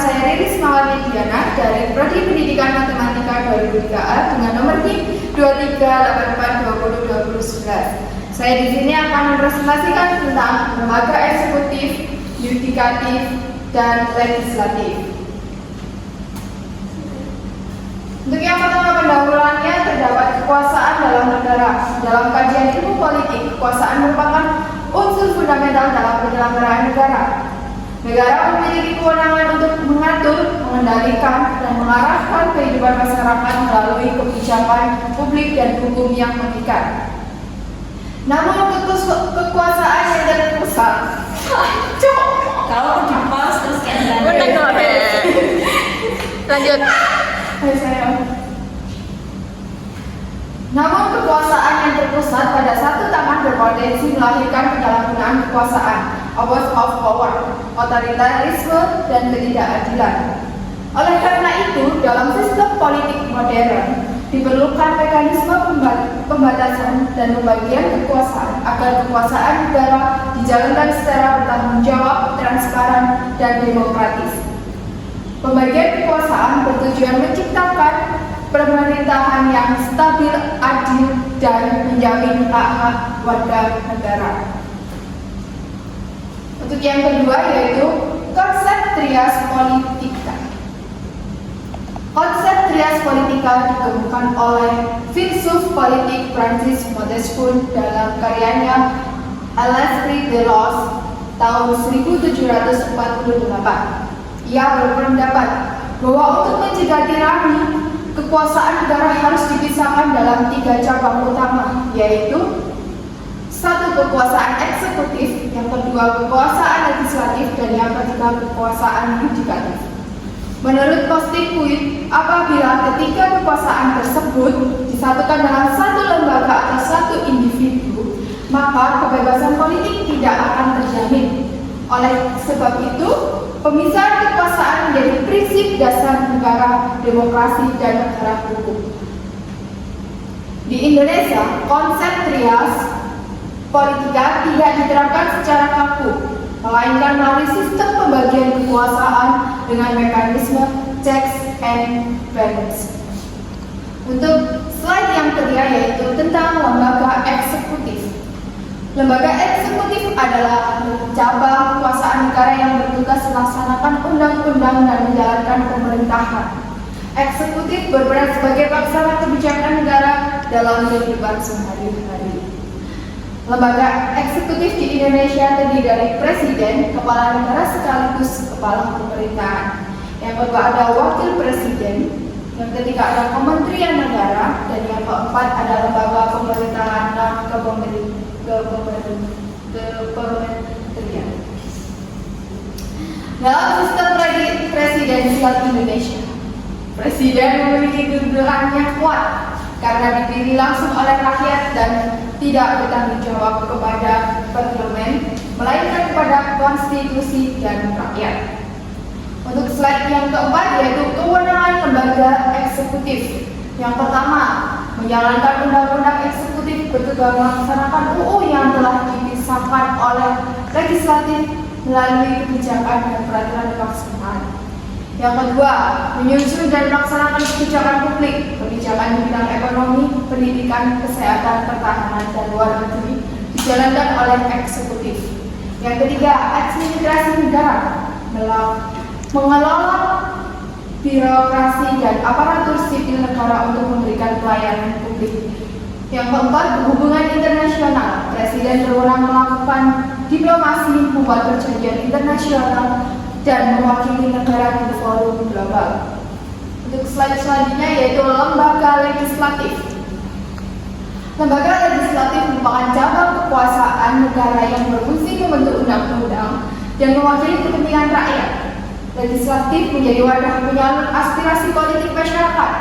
saya Riris Mawati Diana dari Prodi Pendidikan Matematika 2003A dengan nomor NIM 2384202011. Saya di sini akan mempresentasikan tentang lembaga eksekutif, yudikatif, dan legislatif. Untuk yang pertama, pendahuluannya terdapat kekuasaan dalam negara. Dalam kajian ilmu politik, kekuasaan merupakan unsur fundamental dalam penyelenggaraan negara. Negara memiliki kewenangan untuk mengatur, mengendalikan, dan mengarahkan kehidupan masyarakat melalui kebijakan publik dan hukum yang mengikat. Namun kekuasaan yang terpusat, Kalau di pos terus kayak lanjut. Namun kekuasaan yang terpusat pada satu tangan berpotensi melahirkan penyalahgunaan kekuasaan, abuse of power, otoritarisme, dan ketidakadilan. Oleh karena itu, dalam sistem politik modern diperlukan mekanisme pembatasan dan pembagian kekuasaan agar kekuasaan negara dijalankan secara bertanggung jawab, transparan, dan demokratis. Pembagian kekuasaan bertujuan menciptakan pemerintahan yang stabil, adil, dan menjamin hak-hak warga negara. Untuk yang kedua yaitu konsep trias politika. Konsep trias politika ditemukan oleh filsuf politik Francis Montesquieu dalam karyanya L'Esprit de l'Os tahun 1748. Ia berpendapat bahwa untuk mencegah tirani, kekuasaan negara harus dipisahkan dalam 3 cabang utama, yaitu 1. Kekuasaan eksekutif, yang kedua kekuasaan legislatif, dan yang ketiga kekuasaan yudikatif. Menurut Constitution, apabila ketiga kekuasaan tersebut disatukan dalam satu lembaga atau satu individu, maka kebebasan politik tidak akan terjamin. Oleh sebab itu, pemisahan kekuasaan menjadi prinsip dasar negara, demokrasi, dan negara hukum. Di Indonesia, konsep trias politika tidak diterapkan secara kaku, melainkan melalui sistem pembagian kekuasaan dengan mekanisme checks and balance. Untuk slide yang ketiga yaitu tentang lembaga eksekutif. Lembaga eksekutif adalah cabang kekuasaan negara yang bertugas melaksanakan undang-undang dan menjalankan pemerintahan. Eksekutif berperan sebagai pelaksana kebijakan negara dalam kehidupan sehari-hari. Lembaga eksekutif di Indonesia terdiri dari presiden, kepala negara sekaligus kepala pemerintahan. Yang kedua ada wakil presiden, yang ketiga ada kementerian negara, dan yang keempat ada lembaga pemerintahan dan kementerian. Dalam sistem presidensial Indonesia, presiden memiliki kedudukan yang kuat karena dipilih langsung oleh rakyat dan tidak bertanggung jawab kepada parlemen, melainkan kepada konstitusi dan rakyat. Untuk slide yang keempat yaitu kewenangan lembaga eksekutif. Yang pertama, menjalankan undang-undang eksekutif bertugas melaksanakan UU yang telah disahkan oleh legislatif melalui kebijakan dan peraturan pelaksanaan. Yang kedua, menyusun dan melaksanakan kebijakan publik, kebijakan di bidang ekonomi, pendidikan, kesehatan, pertahanan, dan luar negeri dijalankan oleh eksekutif. Yang ketiga, administrasi negara, mengelola birokrasi dan aparatur sipil negara untuk memberikan pelayanan publik. Yang keempat, hubungan internasional. Presiden berwenang melakukan diplomasi, membuat perjanjian internasional, dan mewakili negara di forum global. Untuk slide selanjutnya yaitu lembaga legislatif. Lembaga legislatif merupakan cabang kekuasaan negara yang berfungsi membentuk undang-undang dan mewakili kepentingan rakyat. Legislatif menjadi wadah penyalur aspirasi politik masyarakat.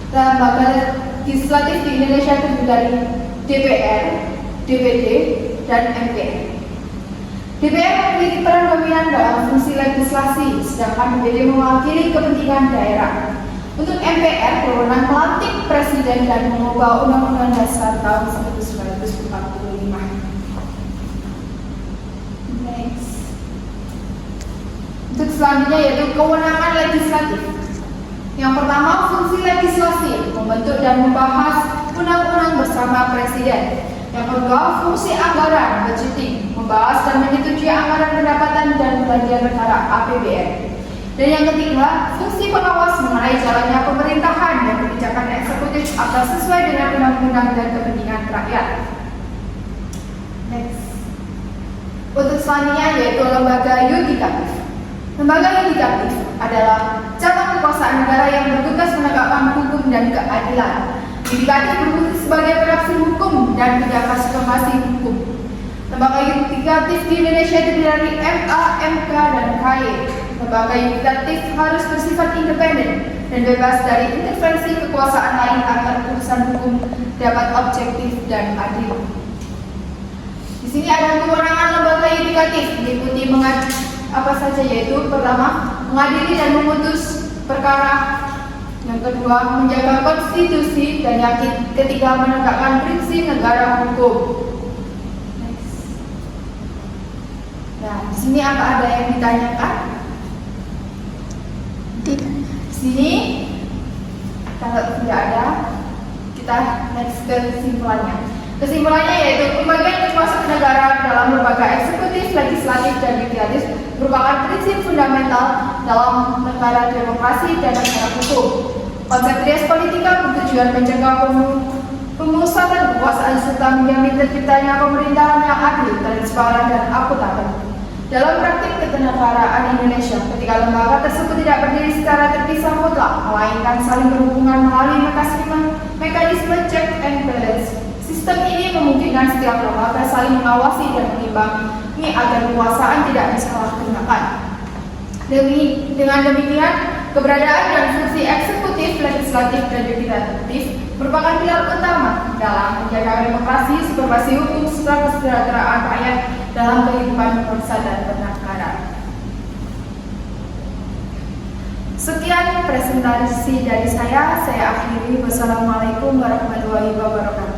Lembaga legislatif di Indonesia terdiri dari DPR, DPD, dan MPR. DPR memiliki peran dominan dalam fungsi legislasi, sedangkan DPD mewakili kepentingan daerah. Untuk MPR berwenang melantik presiden dan mengubah Undang-Undang Dasar tahun 1945. Next. Untuk selanjutnya yaitu kewenangan legislatif. Yang pertama, fungsi legislasi, membentuk dan membahas undang-undang bersama Presiden. Yang kedua, fungsi anggaran, budgeting, membahas dan menyetujui anggaran pendapatan dan belanja negara APBN. Dan yang ketiga, fungsi pengawas mengenai jalannya pemerintahan dan kebijakan eksekutif agar sesuai dengan undang-undang dan kepentingan rakyat. Next. Untuk selanjutnya yaitu lembaga yudikatif. Lembaga yudikatif adalah cabang kekuasaan negara yang bertugas menegakkan hukum dan keadilan. Yudikatif berfungsi sebagai penafsir hukum dan penjaga supremasi hukum. Lembaga yudikatif di Indonesia terdiri dari MA, MK, dan KY. Lembaga yudikatif harus bersifat independen dan bebas dari intervensi kekuasaan lain agar putusan hukum dapat objektif dan adil. Di sini ada kewenangan lembaga yudikatif meliputi apa saja, yaitu pertama, mengadili dan memutus perkara. Yang kedua, menjaga konstitusi, dan yang ketiga, menegakkan prinsip negara hukum. Next. Nah, di sini apa ada yang ditanyakan? Tidak. Di sini kalau tidak ada, kita next ke kesimpulannya. Kesimpulannya yaitu pembagian kekuasaan negara dalam lembaga eksekutif, legislatif, dan yudikatif merupakan prinsip fundamental dalam negara demokrasi dan negara hukum. Konsep res politika bertujuan mencegah pemusatan kekuasaan serta menjamin terciptanya pemerintahan yang adil, transparan, dan akutabel. Dalam praktik ketenagaraan Indonesia, ketika lembaga tersebut tidak berdiri secara terpisah mutlak, melainkan saling berhubungan melalui mekanisme check and balance. Sistem ini memungkinkan setiap lembaga saling mengawasi dan mengimbangi agar kekuasaan tidak disalahgunakan. Dengan demikian, keberadaan dan fungsi eksekutif, legislatif, dan yudikatif merupakan pilar utama dalam menjaga demokrasi, supervisi hukum, serta kesejahteraan rakyat dalam kehidupan bangsa dan bernegara. Sekian presentasi dari saya akhiri. Wassalamualaikum warahmatullahi wabarakatuh.